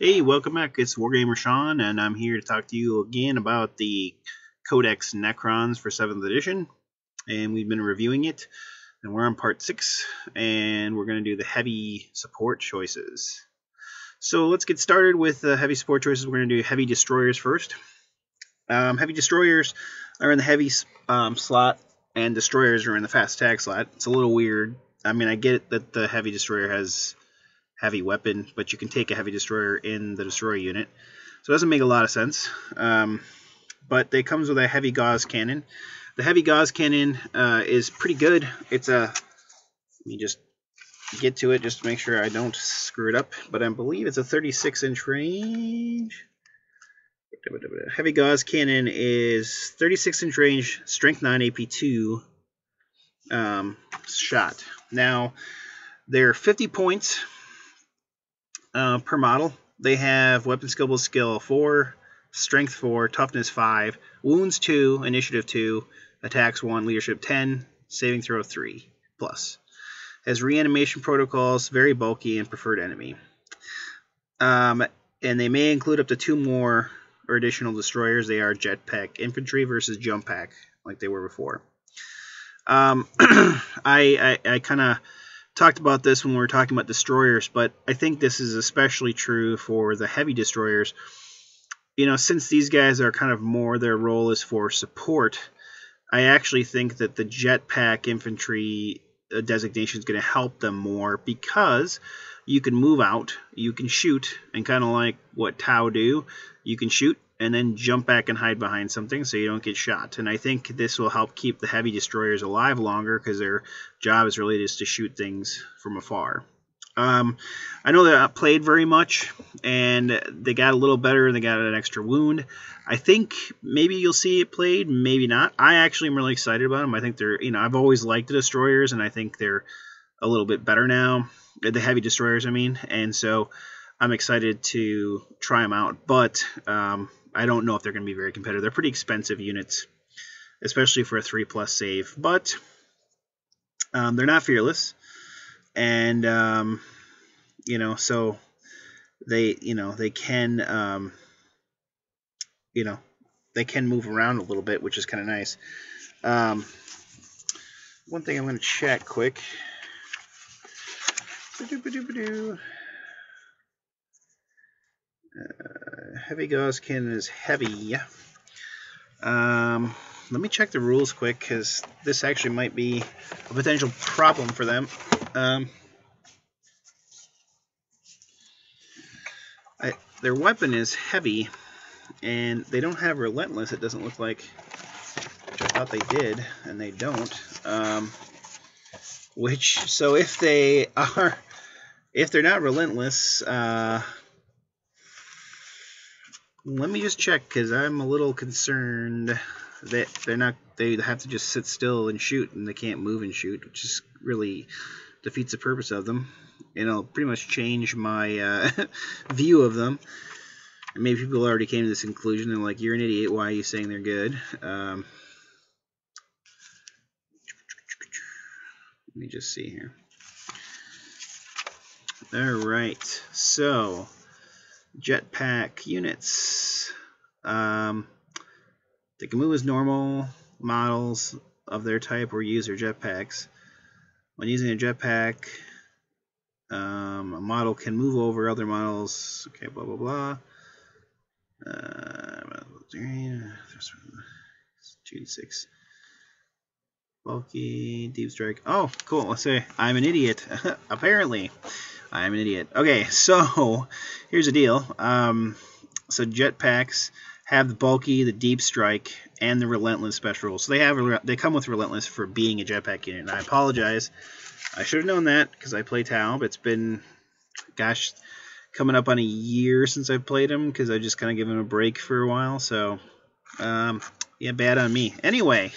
Hey, welcome back. It's Wargamer Sean, and I'm here to talk to you again about the Codex Necrons for 7th edition. And we've been reviewing it, and we're on part 6, and we're going to do the heavy support choices. So let's get started with the heavy support choices. We're going to do heavy destroyers first. Heavy destroyers are in the heavy slot, and destroyers are in the fast attack slot. It's a little weird. I mean, I get that the heavy destroyer has heavy weapon, but you can take a heavy destroyer in the destroyer unit, so it doesn't make a lot of sense. But it comes with a heavy gauze cannon. The heavy gauze cannon is pretty good. It's a, let me just get to it just to make sure I don't screw it up, but I believe it's a 36-inch range. Heavy gauze cannon is 36-inch range, strength 9, AP 2 shot. Now they're 50 points per model. They have weapon skill 4, strength 4, toughness 5, wounds 2, initiative 2, attacks 1, leadership 10, saving throw 3 plus. Has reanimation protocols, very bulky, and preferred enemy. And they may include up to 2 more or additional destroyers. They are jetpack infantry versus jump pack, like they were before. I kind of talked about this when we were talking about destroyers, but I think this is especially true for the heavy destroyers. You know, since these guys are kind of more, their role is for support, I actually think that the jetpack infantry designation is going to help them more, because you can move out, you can shoot, and kind of like what Tau do, you can shoot and then jump back and hide behind something so you don't get shot. And I think this will help keep the heavy destroyers alive longer, because their job is really just to shoot things from afar. I know they're not played very much, and they got a little better, and they got an extra wound. I think maybe you'll see it played, maybe not. I actually am really excited about them. I think they're, I've always liked the destroyers, and I think they're a little bit better now. The heavy destroyers, I mean. And so I'm excited to try them out. But I don't know if they're going to be very competitive. They're pretty expensive units, especially for a 3+ save. But they're not fearless. And, so they, they can, they can move around a little bit, which is kind of nice. One thing I'm going to check quick. Heavy gauze cannon is heavy. Let me check the rules quick, because this actually might be a potential problem for them. Their weapon is heavy, and they don't have relentless, it doesn't look like, which I thought they did, and they don't. So if they're not relentless, let me just check, because I'm a little concerned that they have to just sit still and shoot, and they can't move and shoot, which is really defeats the purpose of them. And it'll pretty much change my view of them. And maybe people already came to this conclusion and like, you're an idiot, why are you saying they're good? Let me just see here. Alright, so jetpack units. They can move as normal models of their type or use their jetpacks. When using a jetpack, a model can move over other models. Okay, blah blah blah. 2d6. Bulky, deep strike. Oh, cool. Let's say I'm an idiot. Apparently, I'm an idiot. Okay, so here's the deal. So jetpacks have the bulky, the deep strike, and the relentless special rules. So they come with relentless for being a jetpack unit. And I apologize. I should have known that, because I play Tau, but it's been, gosh, coming up on a year since I've played him, because I just kind of given him a break for a while. So, yeah, bad on me. Anyway,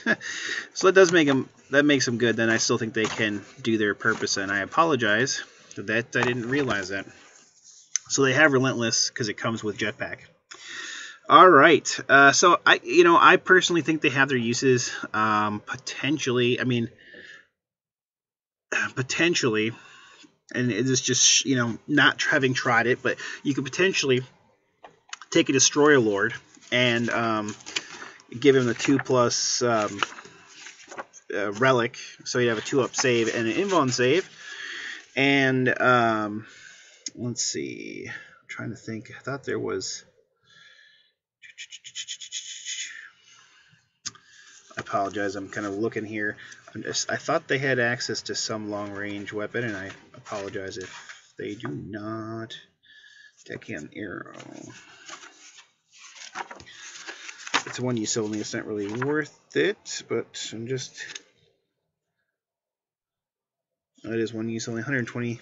so that makes them good. Then I still think they can do their purpose, and I apologize that I didn't realize that. So they have relentless because it comes with jetpack. All right. So I personally think they have their uses. Potentially, and it is just, you know, not having tried it, but you could potentially take a Destroyer Lord and give him the 2+ relic, so you have a 2-up save and an invuln save. And let's see, I'm trying to think. I thought there was. I apologize. I'm kind of looking here. I thought they had access to some long-range weapon, and I apologize if they do not. Tachyon arrow. It's one use only. It's not really worth it, but I'm just. It is one use only. 120. I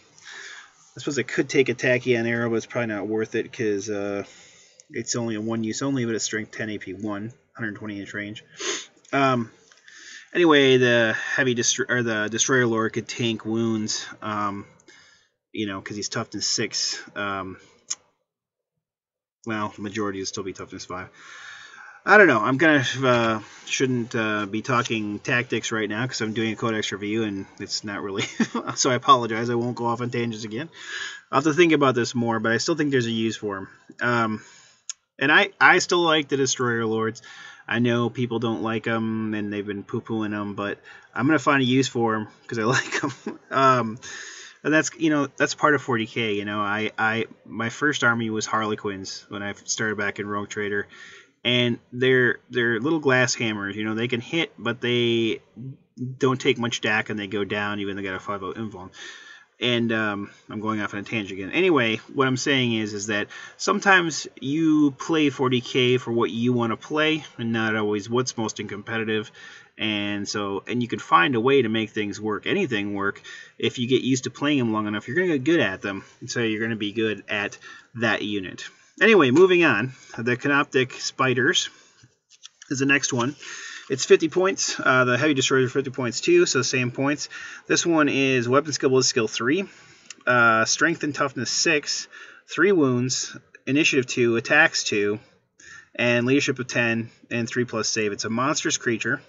suppose I could take a Tachyon arrow, but it's probably not worth it because it's only a one use only, but it's strength 10, AP 1, 120 inch range. Anyway, the the Destroyer Lord could tank wounds, you know, because he's toughness 6. Well, the majority would still be toughness 5. I don't know. I'm kind of shouldn't be talking tactics right now because I'm doing a Codex review and it's not really. So I apologize. I won't go off on tangents again. I'll have to think about this more, but I still think there's a use for them. And I still like the Destroyer Lords. I know people don't like them and they've been poo-pooing them, but I'm gonna find a use for them because I like them. And that's, you know, that's part of 40k. You know, my first army was Harlequins when I started back in Rogue Trader. And they're little glass hammers, you know, they can hit, but they don't take much DAC and they go down, even though they got a 5-0 invuln. And I'm going off on a tangent again. Anyway, what I'm saying is that sometimes you play 40k for what you want to play, and not always what's most competitive. And you can find a way to make things work, anything work, if you get used to playing them long enough. You're going to get good at them, and so you're going to be good at that unit. Anyway, moving on, the Kinetic Spiders is the next one. It's 50 points. The Heavy Destroyers are 50 points too, so same points. This one is Weapon Skill Ballistic Skill 3, Strength and Toughness 6, 3 wounds, Initiative 2, Attacks 2, and Leadership of 10, and 3+ save. It's a monstrous creature.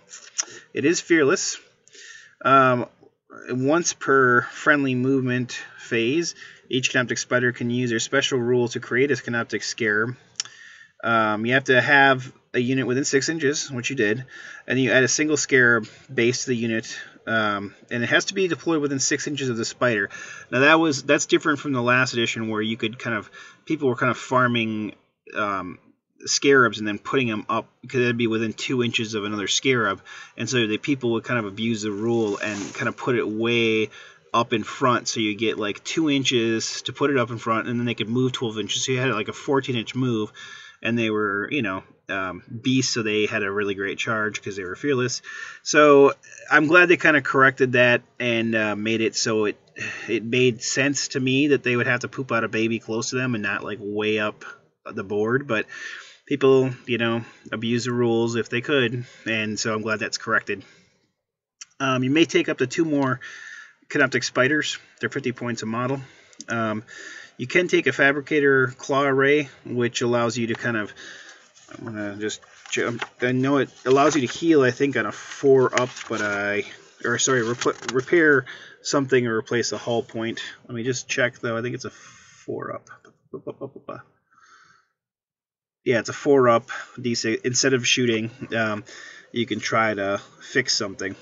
It is fearless. Once per friendly movement phase, each Kinetic Spider can use their special rule to create a Kinetic Scarab. You have to have a unit within 6 inches, which you did, and you add a single Scarab base to the unit, and it has to be deployed within 6 inches of the spider. Now that's different from the last edition where you could people were kind of farming scarabs and then putting them up because it'd be within 2 inches of another scarab, and so the people would kind of abuse the rule and kind of put it way up in front, so you get like 2 inches to put it up in front, and then they could move 12 inches, so you had like a 14-inch move, and they were, you know, beasts, so they had a really great charge because they were fearless. So I'm glad they kind of corrected that and made it so it made sense to me that they would have to poop out a baby close to them and not like way up the board, but people, you know, abuse the rules if they could, and so I'm glad that's corrected. You may take up to 2 more Kinetic Spiders. They're 50 points a model. You can take a Fabricator Claw Array, which allows you to kind of, I'm going to just jump, I know it allows you to heal, I think, on a 4-up, but repair something or replace a hull point. Let me just check, though. I think it's a 4-up. Yeah, it's a 4-up D6. Instead of shooting, you can try to fix something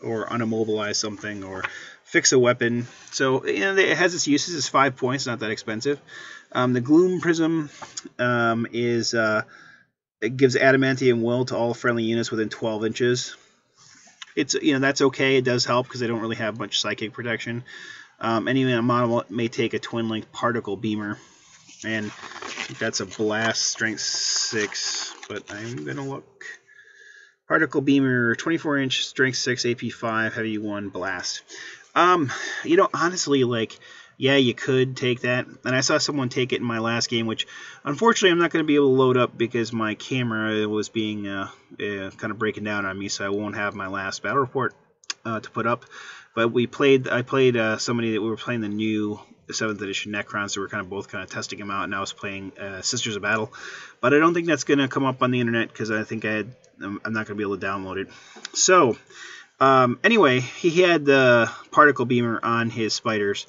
or unimmobilize something or fix a weapon. So, you know, it has its uses. It's 5 points, not that expensive. The Gloom Prism it gives Adamantium Will to all friendly units within 12 inches. It's, you know, that's okay. It does help because they don't really have much psychic protection. Any model may take a Twin Link Particle Beamer, and I think that's a blast, strength 6, but I'm gonna look. Particle Beamer, 24-inch, strength 6, AP 5, heavy 1, blast. You know, honestly, like, yeah, you could take that, and I saw someone take it in my last game, which unfortunately I'm not going to be able to load up because my camera was being kind of breaking down on me, so I won't have my last battle report to put up. But I played somebody that we were playing the new 7th edition Necrons, so we're kind of both testing them out, and I was playing Sisters of Battle. But I don't think that's going to come up on the internet because I think I'm not going to be able to download it. So Anyway, he had the particle beamer on his spiders,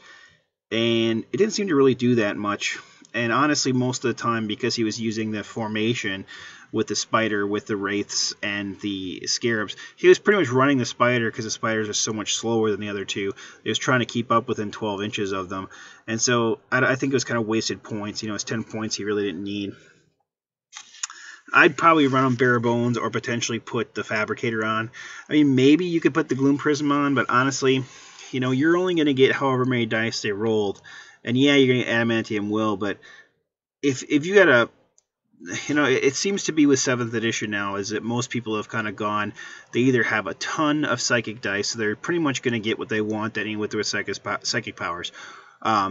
and it didn't seem to really do that much. And honestly, most of the time, because he was using the formation with the spider, with the wraiths and the scarabs, he was pretty much running the spider because the spiders are so much slower than the other two. He was trying to keep up within 12 inches of them. And so I think it was kind of wasted points. You know, it's 10 points he really didn't need. I'd probably run him bare bones or potentially put the fabricator on. I mean, maybe you could put the gloom prism on, but honestly, you know, you're only going to get however many dice they rolled. And yeah, you're going to get adamantium will, but if you got a, you know, it seems to be with 7th edition now is that most people have kind of gone, they either have a ton of psychic dice, so they're pretty much going to get what they want any with their psychic powers.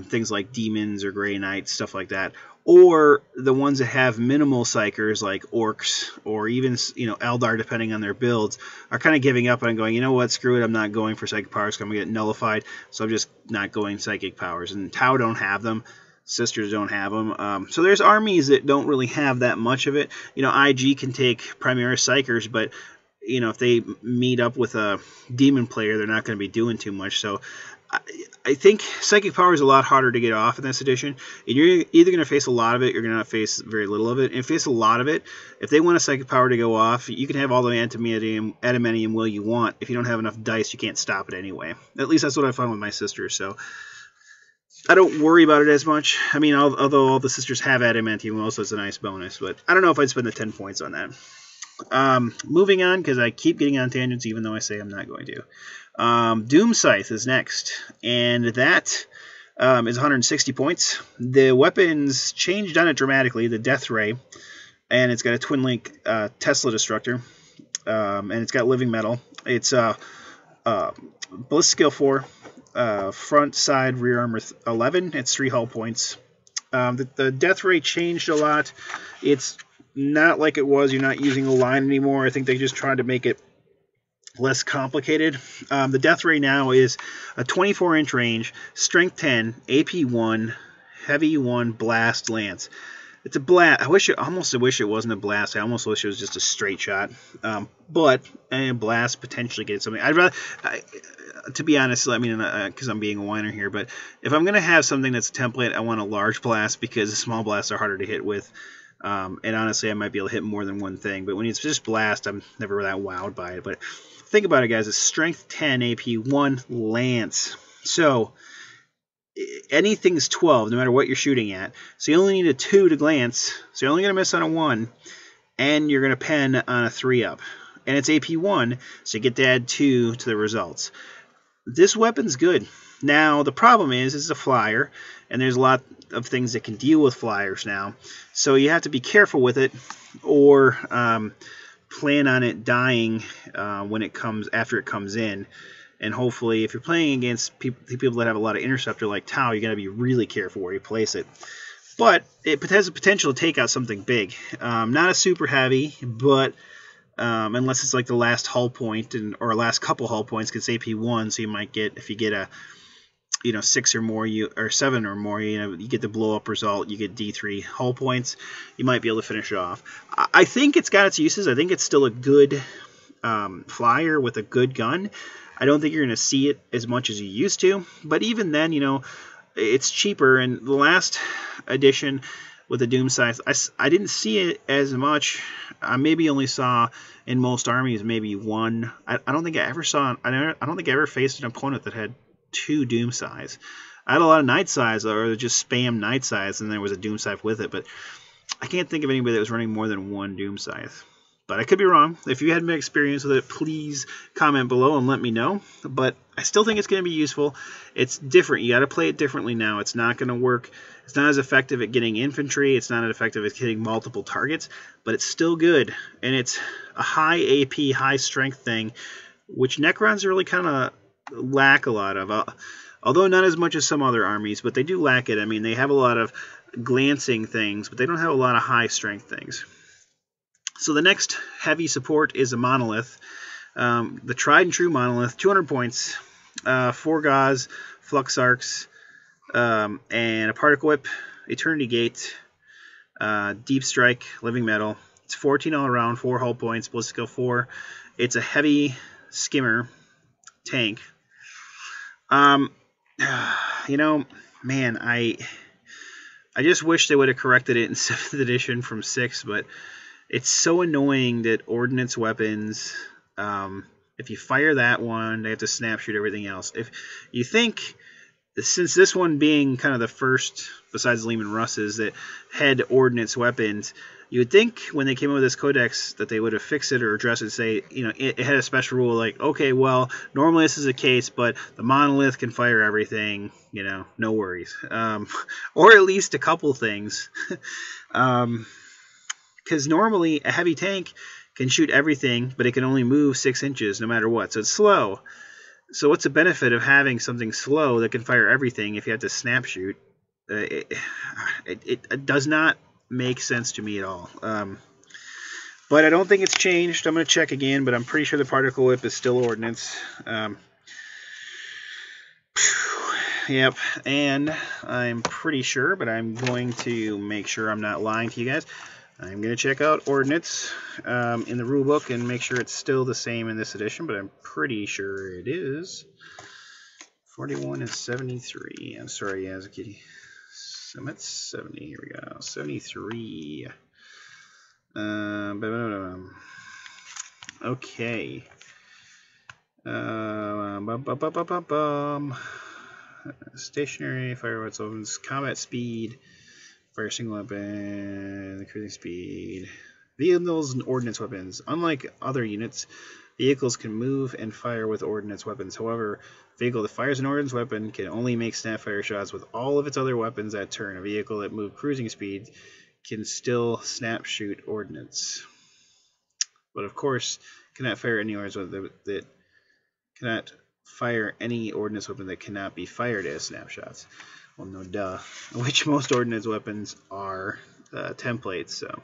Things like demons or Grey Knights, stuff like that. Or the ones that have minimal psychers like orcs or even, you know, Eldar, depending on their builds, are kind of giving up and going, you know what, screw it, I'm not going for psychic powers because I'm going to get nullified, so I'm just not going psychic powers. And Tau don't have them. Sisters don't have them. So there's armies that don't really have that much of it. You know, IG can take Primaris Psychers, but, you know, if they meet up with a demon player, they're not going to be doing too much. So I think Psychic Power is a lot harder to get off in this edition. You're either going to face a lot of it, or you're going to face very little of it. And if you face a lot of it, if they want a Psychic Power to go off, you can have all the adamantium will you want. If you don't have enough dice, you can't stop it anyway. At least that's what I found with my sisters. So I don't worry about it as much. I mean, although all the sisters have adamantium will, so it's a nice bonus. But I don't know if I'd spend the 10 points on that. Moving on, because I keep getting on tangents even though I say I'm not going to. Doom Scythe is next, and that is 160 points. The weapons changed on it dramatically, the Death Ray, and it's got a Twin Link Tesla Destructor, and it's got Living Metal. It's Ballistic Skill 4, front, side, rear armor 11. It's 3 hull points. The Death Ray changed a lot. It's not like it was. You're not using a line anymore. I think they just tried to make it less complicated. The Death Ray now is a 24-inch range, strength 10, AP 1, heavy 1, blast, lance. It's a blast. I almost wish it wasn't a blast. I almost wish it was just a straight shot. But a blast potentially gets something. I'd rather, to be honest, I mean, because I'm being a whiner here, but if I'm going to have something that's a template, I want a large blast because the small blasts are harder to hit with. And honestly, I might be able to hit more than one thing. But when it's just blast, I'm never that wowed by it. But think about it, guys. It's strength 10, AP 1, lance. So anything's 12, no matter what you're shooting at. So you only need a 2 to glance. So you're only going to miss on a 1. And you're going to pen on a 3-up. And it's AP 1, so you get to add 2 to the results. This weapon's good. Now, the problem is it's a flyer, and there's a lot of things that can deal with flyers now. So you have to be careful with it, or plan on it dying when it comes after it comes in. And hopefully, if you're playing against people that have a lot of interceptor like Tau, you're going to be really careful where you place it. But it has the potential to take out something big. Not a super heavy, but unless it's like the last hull point or last couple hull points, because it's AP 1, so you might get, if you get a 6 or more, or 7 or more, you get the blow up result, you get D3 hull points, you might be able to finish it off. I think it's got its uses. I think it's still a good flyer with a good gun. I don't think you're going to see it as much as you used to, but even then, it's cheaper. And the last edition with the Doom Scythe, I didn't see it as much. I maybe only saw in most armies maybe one. I don't think I ever saw. I don't think I ever faced an opponent that had 2 Doom Scythes. I had a lot of Night Scythes, or just spam Night Scythes, and there was a Doom Scythe with it. But I can't think of anybody that was running more than 1 Doom Scythe. But I could be wrong. If you had experience with it, please comment below and let me know. But I still think it's going to be useful. It's different. You got to play it differently now. It's not going to work. It's not as effective at getting infantry. It's not as effective at hitting multiple targets. But it's still good. And it's a high AP, high strength thing, which Necrons really kind of lack a lot of. Although not as much as some other armies, but they do lack it. I mean, they have a lot of glancing things, but they don't have a lot of high strength things. So the next heavy support is a Monolith. The tried and true Monolith, 200 points, 4 Gauze, Flux Arcs, and a Particle Whip, Eternity Gate, Deep Strike, Living Metal. It's 14 all around, 4 hull points, Ballistic Skill 4. It's a heavy skimmer, tank. You know, man, I just wish they would have corrected it in 7th edition from 6, but it's so annoying that ordnance weapons, if you fire that one, they have to snap shoot everything else. If you think, since this one being kind of the first, besides Lehman Russ's, that had ordnance weapons, you would think when they came up with this codex that they would have fixed it or addressed it, say, you know, it had a special rule like, okay, well, normally this is the case, but the Monolith can fire everything, you know, no worries. Or at least a couple things. Because normally a heavy tank can shoot everything, but it can only move 6 inches no matter what, so it's slow. So what's the benefit of having something slow that can fire everything if you have to snap shoot? It does not make sense to me at all. But I don't think it's changed. I'm going to check again, but I'm pretty sure the particle whip is still ordnance. Yep, and I'm pretty sure, but I'm going to make sure I'm not lying to you guys. I'm going to check out ordnance in the rulebook and make sure it's still the same in this edition, but I'm pretty sure it is. 41 and 73. I'm sorry, Yazaki. So that's 70. Here we go. 73. Okay. Stationary, fire weapons, combat speed, fire single weapon, cruising speed. Vehicles and ordnance weapons. Unlike other units, vehicles can move and fire with ordnance weapons. However, a vehicle that fires an ordnance weapon can only make snapfire shots with all of its other weapons that turn. A vehicle that moves cruising speed can still snap shoot ordnance. But of course, cannot fire any ordnance weapon that cannot fire any ordnance weapon that cannot be fired as snapshots. Well, no duh. Which most ordnance weapons are templates, so.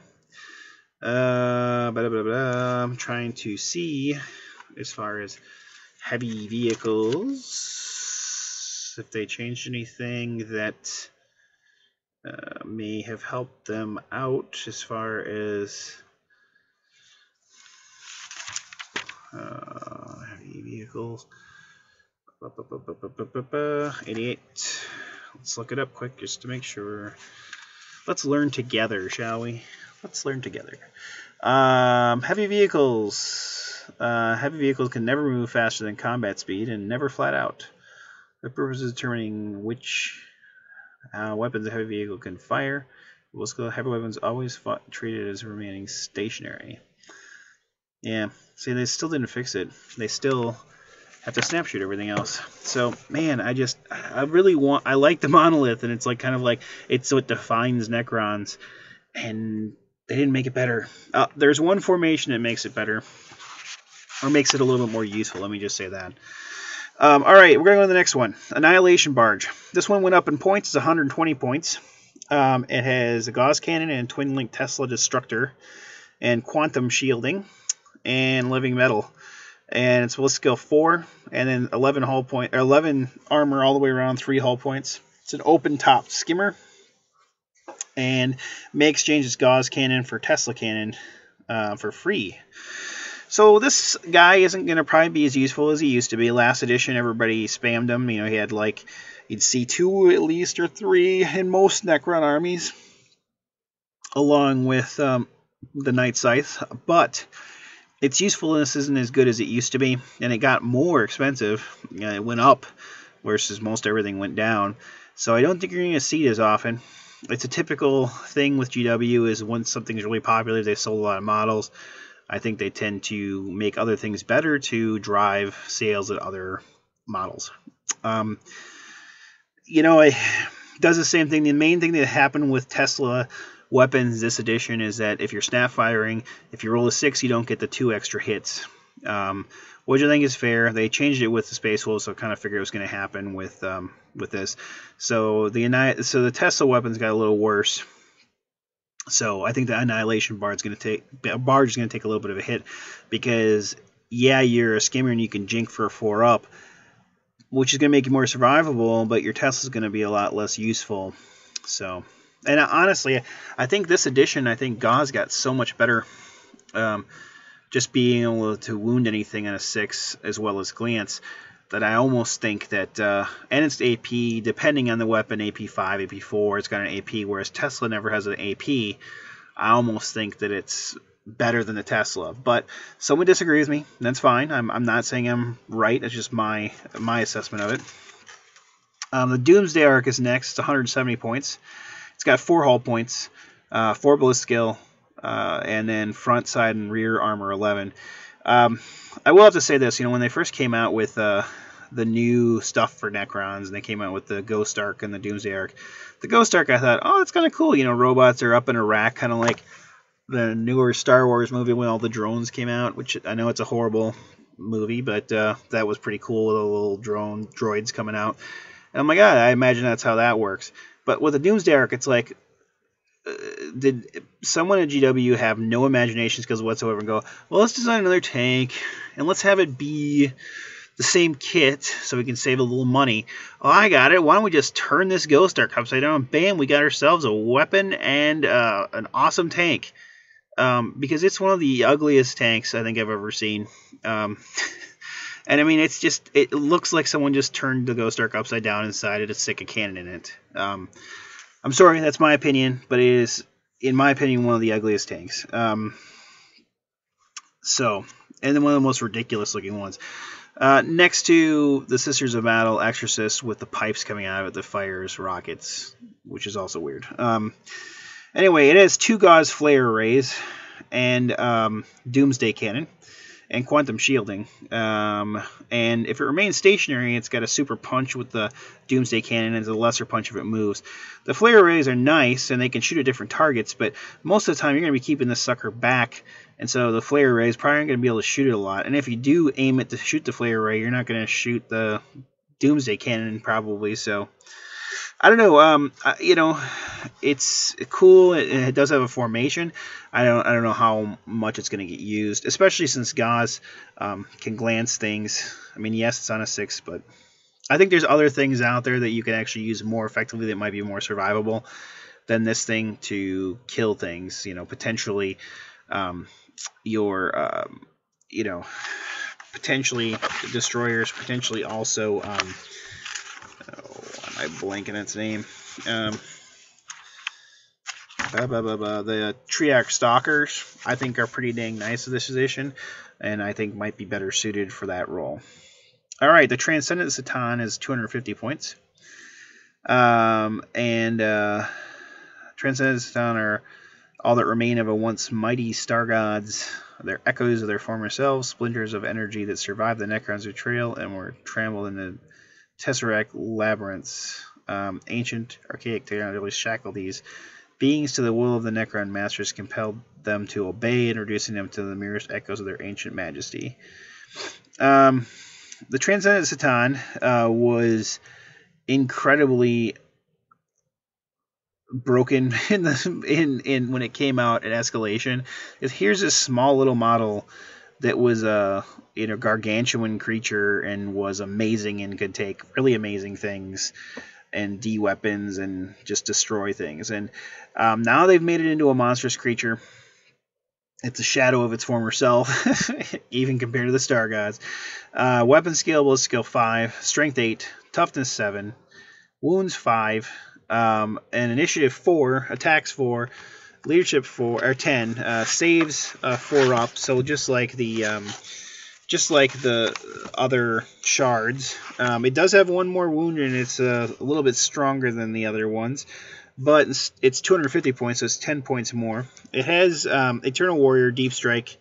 I'm trying to see, as far as heavy vehicles, if they changed anything that may have helped them out as far as heavy vehicles. 88. Let's look it up quick just to make sure. Let's learn together, shall we? Let's learn together. Heavy vehicles. Heavy vehicles can never move faster than combat speed and never flat out. The purpose of determining which weapons a heavy vehicle can fire. Heavy weapons always treated as remaining stationary. Yeah, see, they still didn't fix it. They still have to snap shoot everything else. So, man, I like the Monolith, and it's like kind of like it's what defines Necrons, and they didn't make it better. There's one formation that makes it better, or makes it a little bit more useful. Let me just say that. All right, we're going to go to the next one. Annihilation Barge. This one went up in points. It's 120 points. It has a Gauss Cannon and Twin Link Tesla Destructor and Quantum Shielding and Living Metal. And it's Ballistic Skill 4, and then 11 armor all the way around, 3 hull points. It's an open top skimmer, and may exchange its Gauss Cannon for Tesla Cannon for free. So this guy isn't going to probably be as useful as he used to be. Last edition, everybody spammed him. You know, he had like, you'd see 2 at least or 3 in most Necron armies, along with the Night Scythe. But its usefulness isn't as good as it used to be, and it got more expensive. It went up, versus most everything went down. So I don't think you're going to see it as often. It's a typical thing with GW is once something's really popular, they sold a lot of models. I think they tend to make other things better to drive sales of other models. You know, it does the same thing. The main thing that happened with Tesla weapons this edition is that if you're snap firing, if you roll a 6, you don't get the 2 extra hits, which I think is fair. They changed it with the Space Wolves, so I kind of figured it was going to happen with this. So the Tesla weapons got a little worse. So I think the Annihilation Barge is going to take a little bit of a hit, because yeah, you're a skimmer and you can jink for a 4-up, which is going to make you more survivable, but your Tesla's going to be a lot less useful. So. And honestly, I think this edition, Gauss got so much better, just being able to wound anything on a 6 as well as glance. that I almost think that, and it's AP, depending on the weapon, AP5, AP4, it's got an AP, whereas Tesla never has an AP. I almost think that it's better than the Tesla. But someone disagrees with me, that's fine. I'm not saying I'm right, it's just my assessment of it. The Doomsday Arc is next, 170 points. It's got 4 hull points, 4 ballistic skill, and then front, side, and rear armor 11. I will have to say this, when they first came out with the new stuff for Necrons, and they came out with the Ghost Arc and the Doomsday Arc. The Ghost Arc, I thought, oh, that's kind of cool. Robots are up in a rack, kind of like the newer Star Wars movie when all the drones came out, which I know it's a horrible movie, but that was pretty cool with the little droids coming out. And I'm like, I imagine that's how that works. But with the Doomsday Arc, it's like, did someone at GW have no imagination skills whatsoever and go, well, let's design another tank and let's have it be the same kit so we can save a little money? Oh, I got it. Why don't we just turn this Ghost Arc upside down and bam, we got ourselves a weapon and an awesome tank. Because it's one of the ugliest tanks I think I've ever seen. And I mean, it looks like someone just turned the Ghost Arc upside down and decided to stick a cannon in it. I'm sorry, that's my opinion, but it is, in my opinion, one of the ugliest tanks. And then one of the most ridiculous looking ones. Next to the Sisters of Battle, Exorcist with the pipes coming out of it that fires rockets, which is also weird. Anyway, it has 2 Gauss flare arrays and Doomsday Cannon and Quantum Shielding. And if it remains stationary, it's got a super punch with the Doomsday Cannon and a lesser punch if it moves. The flare arrays are nice, and they can shoot at different targets, but most of the time you're going to be keeping this sucker back, and so the flare array is probably going to be able to shoot it a lot. And if you do aim it to shoot the flare array, you're not going to shoot the Doomsday Cannon probably, so I don't know. It's cool. It does have a formation. I don't know how much it's going to get used, especially since Gauss can glance things. I mean, yes, it's on a 6, but I think there's other things out there that you can actually use more effectively that might be more survivable than this thing to kill things. Potentially potentially destroyers, potentially also. Am I blanking its name? The Triarch Stalkers, I think, are pretty dang nice in this edition, and I think might be better suited for that role. All right, the Transcendent Ana is 250 points. Transcendent Ana are all that remain of a once mighty star gods. They're echoes of their former selves, splinters of energy that survived the Necrons' betrayal and were trampled in the Tesseract labyrinths. Ancient, archaic technology shackled these beings to the will of the Necron masters, compelled them to obey, introducing them to the merest echoes of their ancient majesty. The Transcendent Ana was incredibly broken in when it came out at Escalation. Here's this small little model that was a gargantuan creature and was amazing and could take really amazing things and de-weapons and just destroy things. And now they've made it into a monstrous creature. It's a shadow of its former self, even compared to the Star Gods. Weapon skill was skill 5, strength 8, toughness 7, wounds 5, and initiative 4, attacks 4, leadership 4 or 10, saves 4 up. So just like the other shards, it does have 1 more wound, and it's a little bit stronger than the other ones. But it's 250 points, so it's 10 points more. It has Eternal Warrior, Deep Strike,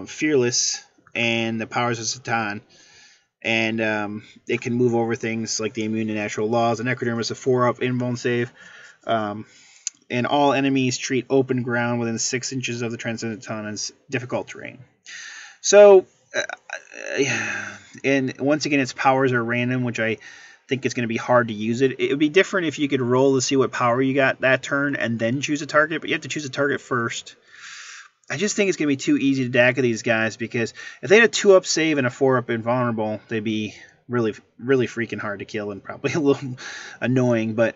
Fearless, and the powers of Satan. And it can move over things like the immune to natural laws. The Necrodermis, a 4-up invuln save. And all enemies treat open ground within 6 inches of the Transcendent Ana as difficult terrain. So, and once again, its powers are random, which I think it's going to be hard to use it. It would be different if you could roll to see what power you got that turn and then choose a target, but you have to choose a target first. I just think it's going to be too easy to DACA these guys, because if they had a 2-up save and a 4-up invulnerable, they'd be really, really freaking hard to kill and probably a little annoying. But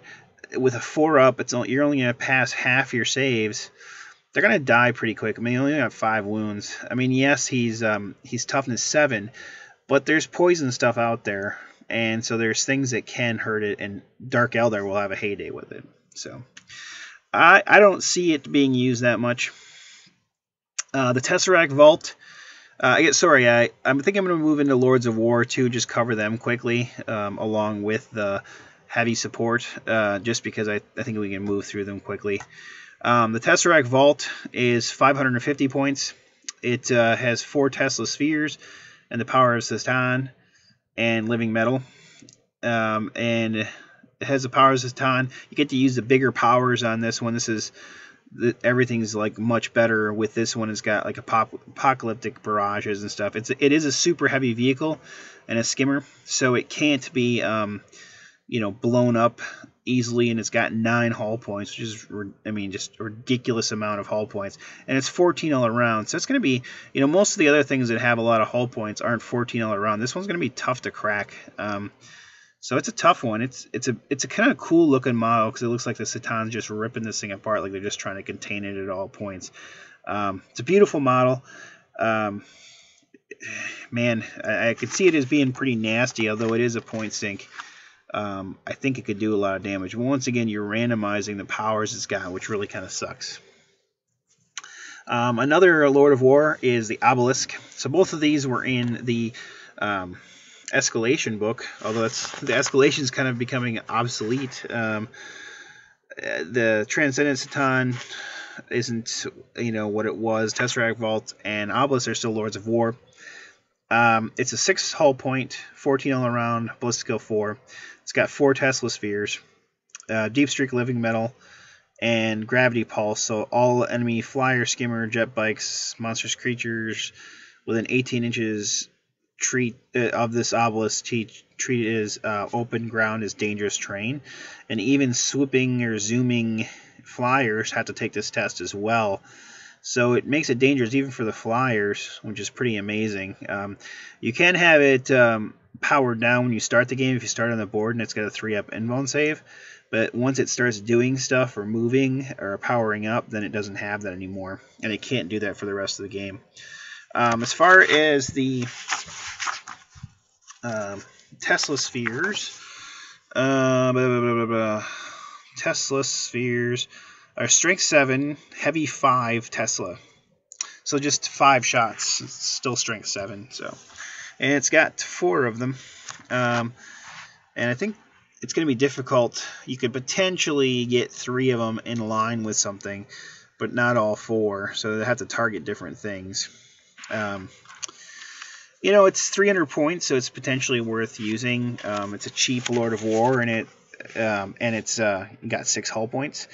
with a 4-up, you're only going to pass half your saves. They're going to die pretty quick. I mean, he only got 5 wounds. I mean, yes, he's toughness 7, But there's poison stuff out there, and so there's things that can hurt it, and Dark Eldar will have a heyday with it. So I don't see it being used that much. The Tesseract Vault. I think I'm going to move into Lords of War too, just cover them quickly, along with the heavy support, just because I think we can move through them quickly. The Tesseract Vault is 550 points. It has 4 Tesla spheres and the power of Satan and living metal. And it has the power of Satan. You get to use the bigger powers on this one. Everything's like much better with this one. It's got like apocalyptic barrages and stuff. It is a super heavy vehicle and a skimmer, so it can't be blown up easily, and it's got 9 hull points, which is just a ridiculous amount of hull points, and it's 14 all around. So it's going to be, most of the other things that have a lot of hull points aren't 14 all around. This one's going to be tough to crack. So it's a tough one. It's a kind of cool looking model because it looks like the Satan's just ripping this thing apart, like they're just trying to contain it at all points. It's a beautiful model. Man, I could see it as being pretty nasty, although it is a point sink. I think it could do a lot of damage. But once again, you're randomizing the powers it's got, which really kind of sucks. Another Lord of War is the Obelisk. So both of these were in the Escalation book, although the Escalation is kind of becoming obsolete. The Transcendent Ana isn't what it was. Tesseract Vault and Obelisk are still Lords of War. It's a 6 hull point, 14 all around, ballistic skill 4. It's got 4 Tesla spheres, deep streak living metal, and gravity pulse. So all enemy flyer, skimmer, jet bikes, monstrous creatures within 18 inches of this obelisk treated as open ground as dangerous terrain, and even swooping or zooming flyers have to take this test as well. So it makes it dangerous even for the flyers, which is pretty amazing. You can have it powered down when you start the game if you start on the board, and it's got a 3-up invuln save. But once it starts doing stuff or moving or powering up, then it doesn't have that anymore, and it can't do that for the rest of the game. As far as the Tesla spheres, Tesla spheres are strength 7, heavy 5 Tesla. So just 5 shots. It's still strength 7. So, and it's got 4 of them. And I think it's going to be difficult. You could potentially get 3 of them in line with something, but not all 4. So they have to target different things. It's 300 points, so it's potentially worth using. It's a cheap Lord of War, and it's got 6 hull points,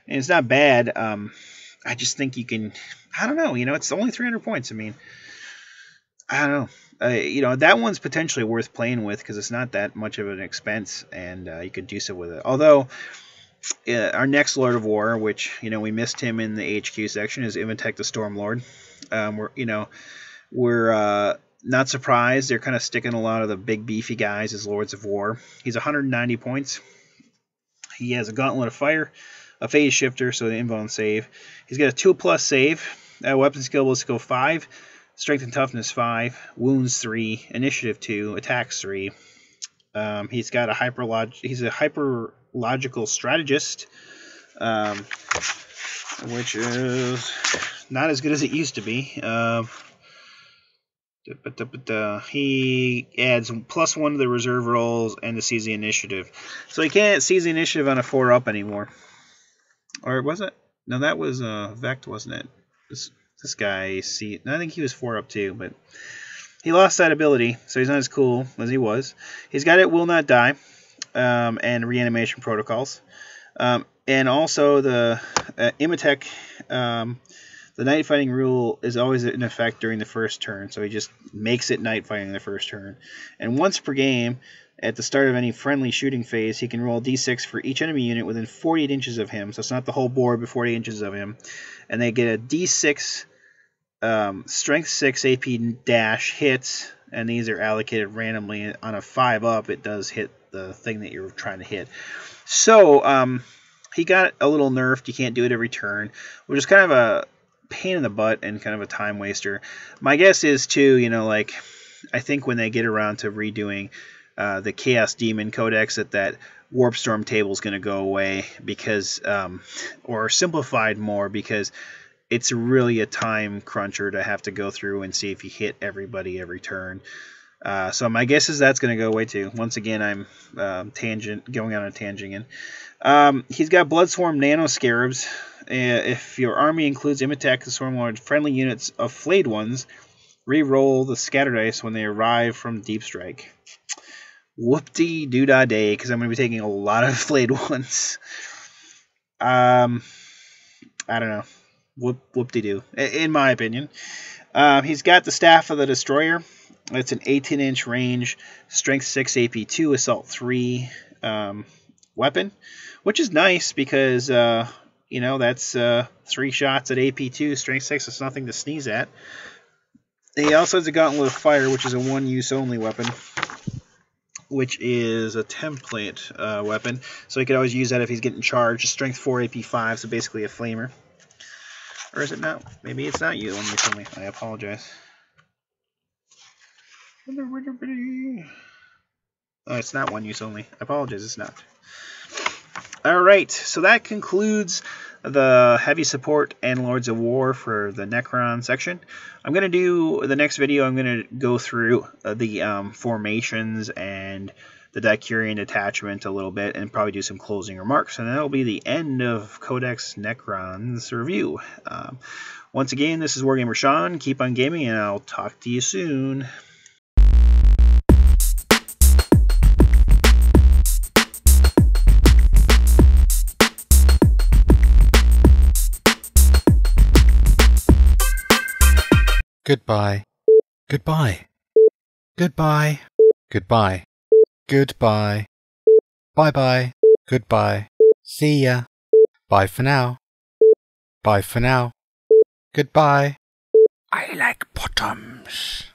and it's not bad. I just think you can. I don't know. It's only 300 points. I don't know. That one's potentially worth playing with because it's not that much of an expense, and you could do so with it. Although our next Lord of War, which we missed him in the HQ section, is Ivatek the Stormlord. We're not surprised. They're kind of sticking a lot of the big beefy guys as Lords of War. He's 190 points. He has a Gauntlet of Fire, a Phase Shifter, so the invuln save. He's got a 2+ save, weapon skill will skill 5, strength and toughness 5, wounds 3, initiative 2, attacks 3. He's got a he's a hyperlogical strategist, which is not as good as it used to be. He adds +1 to the reserve rolls and to seize the initiative. So he can't seize the initiative on a 4-up anymore. Or was it? No, that was Vect, wasn't it? This guy, I think he was 4-up too, but he lost that ability, so he's not as cool as he was. He's got it Will Not Die, and Reanimation Protocols. And also the Ivatek, the night fighting rule is always in effect during the first turn, so he just makes it night fighting in the first turn. And once per game, at the start of any friendly shooting phase, he can roll a d6 for each enemy unit within 48 inches of him, so it's not the whole board but 48 inches of him. And they get a d6 strength 6 AP dash hits, and these are allocated randomly. On a 5-up, it does hit the thing that you're trying to hit. So he got a little nerfed. You can't do it every turn, which is kind of a pain in the butt and kind of a time waster. My guess is too, I think when they get around to redoing the Chaos Demon Codex, that Warp Storm table is going to go away because, or simplified more, because it's really a time cruncher to have to go through and see if you hit everybody every turn. So my guess is that's going to go away too. Once again, I'm going on a tangent. He's got Bloodswarm Nano Scarabs. If your army includes Imitac and Swarmlord friendly units of flayed ones, re-roll the scatter dice when they arrive from Deep Strike. Whoop-de-doo-da-day, because I'm going to be taking a lot of flayed ones. I don't know. Whoop-de-doo, in my opinion. He's got the Staff of the Destroyer. It's an 18-inch range, Strength 6, AP 2, Assault 3 weapon, which is nice because, that's 3 shots at AP 2, Strength 6 is nothing to sneeze at. He also has a Gauntlet of Fire, which is a one-use only weapon, which is a template weapon. So he could always use that if he's getting charged. Strength 4, AP 5, so basically a flamer. Or is it not? Maybe it's not you when you tell me. I apologize. Oh, it's not one use only. I apologize, it's not. Alright, so that concludes the heavy support and Lords of War for the Necron section. I'm going to do the next video. I'm going to go through the formations and the Daikurian detachment a little bit and probably do some closing remarks. And that'll be the end of Codex Necrons review. Once again, this is Wargamer Sean. Keep on gaming, and I'll talk to you soon. Goodbye. Goodbye. Goodbye. Goodbye. Goodbye. Bye-bye. Goodbye. See ya. Bye for now. Bye for now. Goodbye. I like bottoms.